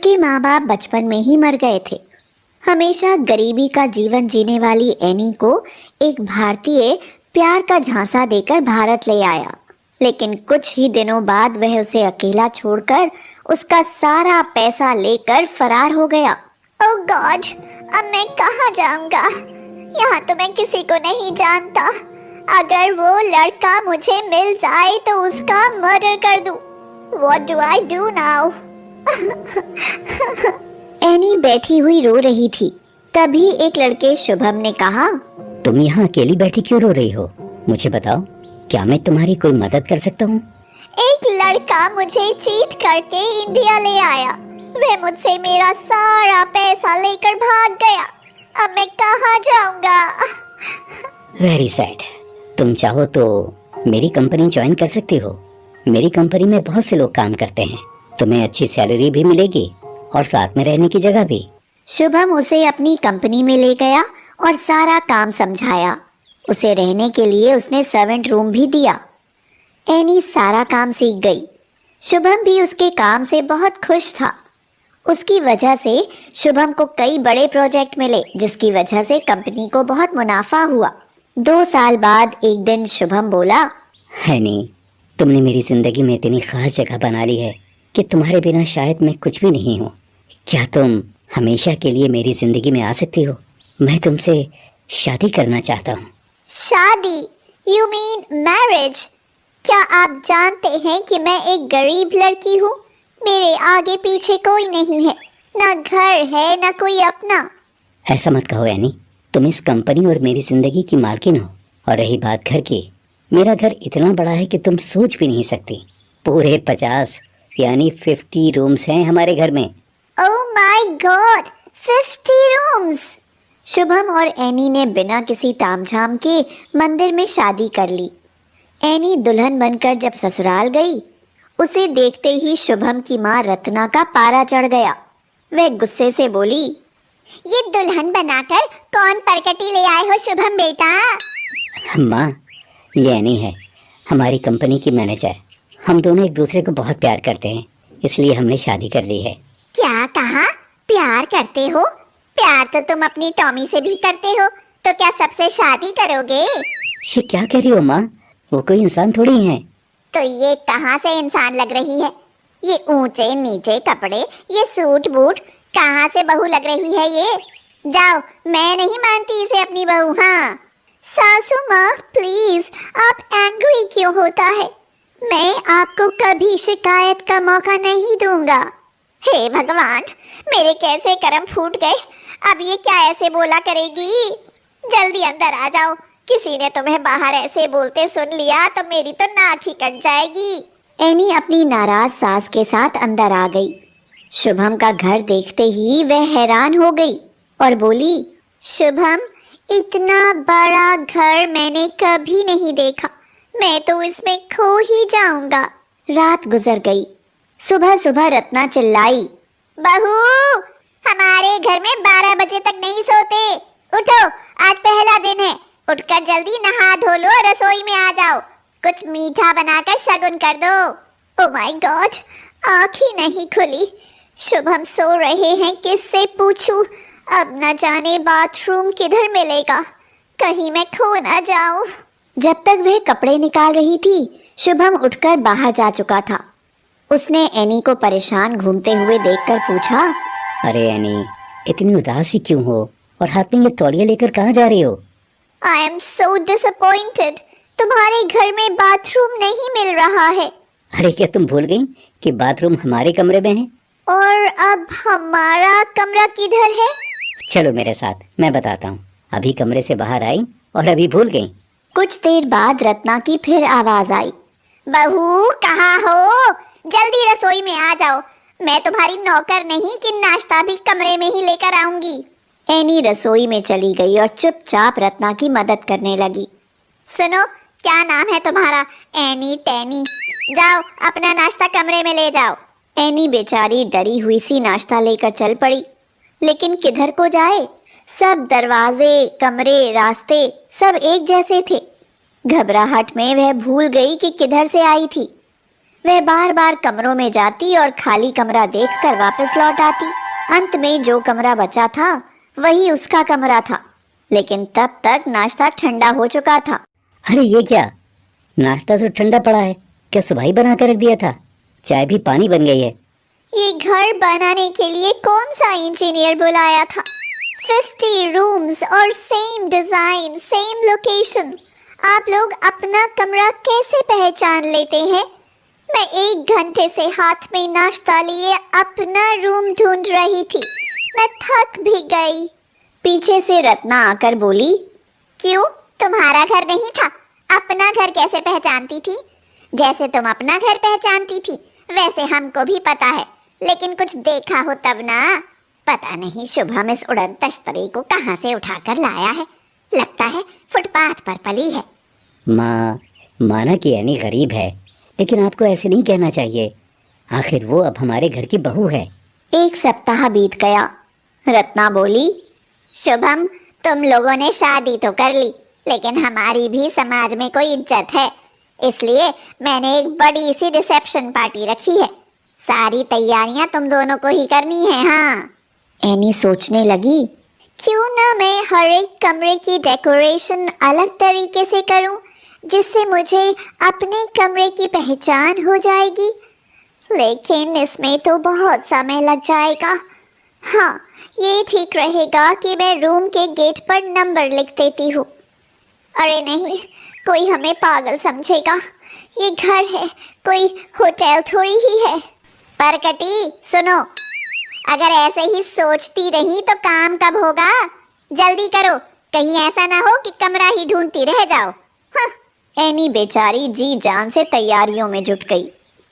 उसके माँ बाप बचपन में ही मर गए थे। हमेशा गरीबी का जीवन जीने वाली एनी को एक भारतीय प्यार का झांसा देकर भारत ले आया, लेकिन कुछ ही दिनों बाद वह उसे अकेला छोड़कर उसका सारा पैसा लेकर फरार हो गया। ओह गॉड, अब मैं कहाँ जाऊंगा? यहाँ तो मैं किसी को नहीं जानता। अगर वो लड़का मुझे मिल जाए तो उसका मर्डर कर दूं। What do I do now? Any बैठी हुई रो रही थी। तभी एक लड़के शुभम ने कहा, तुम यहाँ अकेली बैठी क्यों रो रही हो? मुझे बताओ, क्या मैं तुम्हारी कोई मदद कर सकता हूँ? एक लड़का मुझे चीट करके इंडिया ले आया। वह मुझसे मेरा सारा पैसा लेकर भाग गया। अब मैं कहाँ जाऊँगा? Very sad. तुम चाहो तो मेरी कंपनी ज्वाइन कर सकती हो। मेरी कंपनी में बहुत से लोग काम करते हैं। तुम्हें अच्छी सैलरी भी मिलेगी और साथ में रहने की जगह भी। शुभम उसे अपनी कंपनी में ले गया और सारा काम समझाया। उसे रहने के लिए उसने सर्वेंट रूम भी दिया। एनी सारा काम सीख गई। शुभम भी उसके काम से बहुत खुश था। उसकी वजह से शुभम को कई बड़े प्रोजेक्ट मिले, जिसकी वजह से कंपनी को बहुत मुनाफा हुआ। 2 साल बाद एक दिन शुभम बोला, एनी, तुमने मेरी जिंदगी में इतनी खास जगह बना ली है कि तुम्हारे बिना शायद मैं कुछ भी नहीं हूँ। क्या तुम हमेशा के लिए मेरी जिंदगी में आ सकती हो? मैं तुमसे शादी करना चाहता हूँ। शादी? You mean marriage? क्या आप जानते हैं कि मैं एक गरीब लड़की हूँ? मेरे आगे पीछे कोई नहीं है, ना घर है ना कोई अपना। ऐसा मत कहो एनी, तुम इस कंपनी और मेरी जिंदगी की मालकिन हो। और रही बात घर की, मेरा घर इतना बड़ा है कि तुम सोच भी नहीं सकती। पूरे 50 यानी 50 रूम्स हैं हमारे घर में। Oh my God, 50 rooms! Shubham और एनी ने बिना किसी तामझाम के मंदिर में शादी कर ली। एनी दुल्हन बनकर जब ससुराल गई, उसे देखते ही शुभम की माँ रत्ना का पारा चढ़ गया। वह गुस्से से बोली, ये दुल्हन बनाकर कौन परकटी ले आए हो शुभम बेटा? माँ, ये एनी है, हमारी कंपनी की मैनेजर। हम दोनों एक दूसरे को बहुत प्यार करते हैं, इसलिए हमने शादी कर ली है। क्या कहा? प्यार करते हो? प्यार तो तुम अपनी टॉमी से भी करते हो, तो क्या सबसे शादी करोगे? ये क्या कह रही हो माँ? वो कोई इंसान थोड़ी है। तो ये कहाँ से इंसान लग रही है? ये ऊंचे नीचे कपड़े, ये सूट बूट, कहाँ से बहू लग रही है ये? जाओ, मैं नहीं मानती इसे अपनी बहू। हाँ सासू माँ, प्लीज, आप एंग्री क्यों होता है? मैं आपको कभी शिकायत का मौका नहीं दूंगा। हे भगवान, मेरे कैसे कर्म फूट गए। अब ये क्या ऐसे बोला करेगी? जल्दी अंदर आ जाओ। किसी ने तुम्हें बाहर ऐसे बोलते सुन लिया तो मेरी तो नाक ही कट जाएगी। एनी अपनी नाराज सास के साथ अंदर आ गई। शुभम का घर देखते ही वह हैरान हो गई और बोली, शुभम, इतना बड़ा घर मैंने कभी नहीं देखा। मैं तो इसमें खो ही जाऊंगा। रात गुजर गई। सुबह सुबह रत्ना चिल्लाई, बहू, हमारे घर में 12 बजे तक नहीं सोते। उठो, आज पहला दिन है। उठकर जल्दी नहा धो लो, रसोई में आ जाओ। कुछ मीठा बनाकर शगुन कर दो। ओह माय गॉड, आँख ही नहीं खुली। शुभम सो रहे हैं, किससे पूछूं? अब न जाने बाथरूम किधर मिलेगा, कहीं मैं खो ना जाऊं। जब तक वह कपड़े निकाल रही थी, शुभम उठकर बाहर जा चुका था। उसने एनी को परेशान घूमते हुए देखकर पूछा, अरे एनी, इतनी उदासी क्यों हो और हाथ में ये तौलिया लेकर कहाँ जा रही हो? I am so disappointed. तुम्हारे घर में बाथरूम नहीं मिल रहा है। अरे क्या तुम भूल गई कि बाथरूम हमारे कमरे में है? और अब हमारा कमरा किधर है? चलो मेरे साथ, मैं बताता हूँ। अभी कमरे से बाहर आई और अभी भूल गई। कुछ देर बाद रत्ना की फिर आवाज आई, बहू कहाँ हो? जल्दी रसोई में आ जाओ। मैं तुम्हारी नौकर नहीं कि नाश्ता भी कमरे में ही लेकर आऊंगी। एनी रसोई में चली गई और चुपचाप रत्ना की मदद करने लगी। सुनो, क्या नाम है तुम्हारा? एनी टेनी। जाओ, अपना नाश्ता कमरे में ले जाओ। एनी बेचारी डरी हुई सी नाश्ता लेकर चल पड़ी, लेकिन किधर को जाए? सब दरवाजे, कमरे, रास्ते सब एक जैसे थे। घबराहट में वह भूल गई कि किधर से आई थी। वह बार बार कमरों में जाती और खाली कमरा देखकर वापस लौट आती। अंत में जो कमरा बचा था वही उसका कमरा था, लेकिन तब तक नाश्ता ठंडा हो चुका था। अरे ये क्या, नाश्ता तो ठंडा पड़ा है। क्या सुबह ही बना कर रख दिया था? चाय भी पानी बन गई है। ये घर बनाने के लिए कौन सा इंजीनियर बुलाया था? 50 रूम्स और सेम डिजाइन, सेम लोकेशन। आप लोग अपना कमरा कैसे पहचान लेते हैं? मैं 1 घंटे से हाथ में नाश्ता लिए अपना रूम ढूंढ रही थी। मैं थक भी गई। पीछे से रत्ना आकर बोली, क्यों, तुम्हारा घर नहीं था? अपना घर कैसे पहचानती थी? जैसे तुम अपना घर पहचानती थी वैसे हमको भी पता है, लेकिन कुछ देखा हो तब ना। पता नहीं शुभम इस उड़न तश्तरी को कहाँ से उठाकर लाया है। लगता है फुटपाथ पर पली है। माँ, माना कि एनी गरीब है, लेकिन आपको ऐसे नहीं कहना चाहिए। आखिर वो अब हमारे घर की बहू है। 1 सप्ताह बीत गया। रत्ना बोली, शुभम, तुम लोगों ने शादी तो कर ली, लेकिन हमारी भी समाज में कोई इज्जत है, इसलिए मैंने एक बड़ी सी रिसेप्शन पार्टी रखी है। सारी तैयारियां तुम दोनों को ही करनी है। हाँ। एनी सोचने लगी, क्यों ना मैं हर एक कमरे की डेकोरेशन अलग तरीके से करूं, जिससे मुझे अपने कमरे की पहचान हो जाएगी। लेकिन इसमें तो बहुत समय लग जाएगा। हाँ, ये ठीक रहेगा कि मैं रूम के गेट पर नंबर लिख देती हूँ। अरे नहीं, कोई हमें पागल समझेगा। ये घर है, कोई होटल थोड़ी ही है। परकटी सुनो, अगर ऐसे ही सोचती रही तो काम कब होगा? जल्दी करो, कहीं ऐसा ना हो कि कमरा ही ढूंढती रह जाओ। हाँ। एनी बेचारी जी जान से तैयारियों में जुट गई।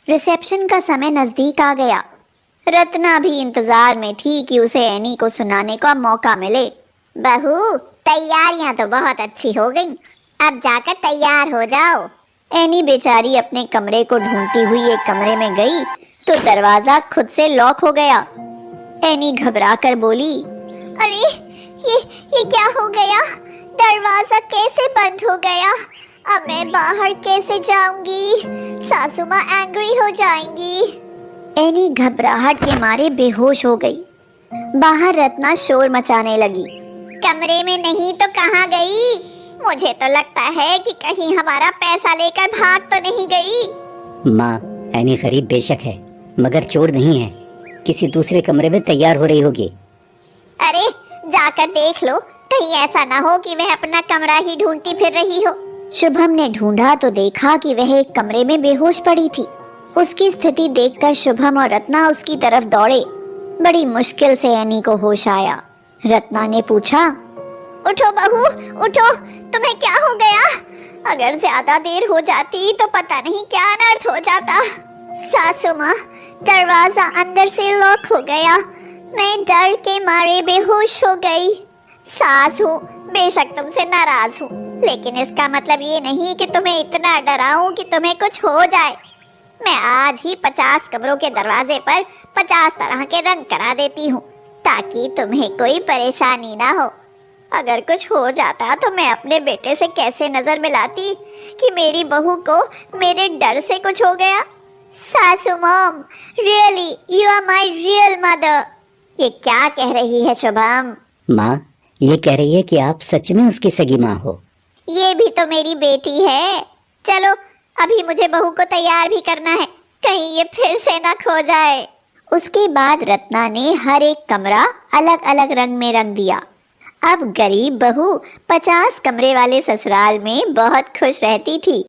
रिसेप्शन का समय नजदीक आ गया। रत्ना भी इंतजार में थी कि उसे एनी को सुनाने का मौका मिले। बहू, तैयारियां तो बहुत अच्छी हो गई, अब जाकर तैयार हो जाओ। एनी बेचारी अपने कमरे को ढूंढती हुई एक कमरे में गई तो दरवाजा खुद से लॉक हो गया। एनी घबरा कर बोली, अरे ये क्या हो गया? दरवाजा कैसे बंद हो गया? अब मैं बाहर कैसे जाऊंगी? सासू माँ एंग्री हो जाएंगी। एनी घबराहट के मारे बेहोश हो गई। बाहर रत्ना शोर मचाने लगी, कमरे में नहीं तो कहाँ गई? मुझे तो लगता है कि कहीं हमारा पैसा लेकर भाग तो नहीं गई। माँ, एनी गरीब बेशक है, मगर चोर नहीं है। किसी दूसरे कमरे में तैयार हो रही होगी। अरे जाकर देख लो, कहीं ऐसा ना हो कि वह अपना कमरा ही ढूंढती फिर रही हो। शुभम ने ढूंढा तो देखा कि वह एक कमरे में बेहोश पड़ी थी। उसकी स्थिति देखकर शुभम और रत्ना उसकी तरफ दौड़े। बड़ी मुश्किल से एनी को होश आया। रत्ना ने पूछा, उठो बहू, उठो, तुम्हें क्या हो गया? अगर ज्यादा देर हो जाती तो पता नहीं क्या अनर्थ हो जाता। सासू माँ, दरवाजा अंदर से लॉक हो गया, मैं डर के मारे बेहोश हो गई। सास हूँ, बेशक तुमसे नाराज हूँ, लेकिन इसका मतलब ये नहीं कि तुम्हें इतना डराऊं कि तुम्हें कुछ हो जाए। मैं आज ही 50 कमरों के दरवाजे पर 50 तरह के रंग करा देती हूँ, ताकि तुम्हें कोई परेशानी ना हो। अगर कुछ हो जाता तो मैं अपने बेटे से कैसे नजर मिलाती कि मेरी बहू को मेरे डर से कुछ हो गया। सासू mom, really you are my real mother. ये क्या कह रही है शुभम? माँ, ये कह रही है कि आप सच में उसकी सगी माँ हो। ये भी तो मेरी बेटी है। चलो अभी मुझे बहू को तैयार भी करना है, कहीं ये फिर से ना खो जाए। उसके बाद रत्ना ने हर एक कमरा अलग अलग रंग में रंग दिया। अब गरीब बहू 50 कमरे वाले ससुराल में बहुत खुश रहती थी।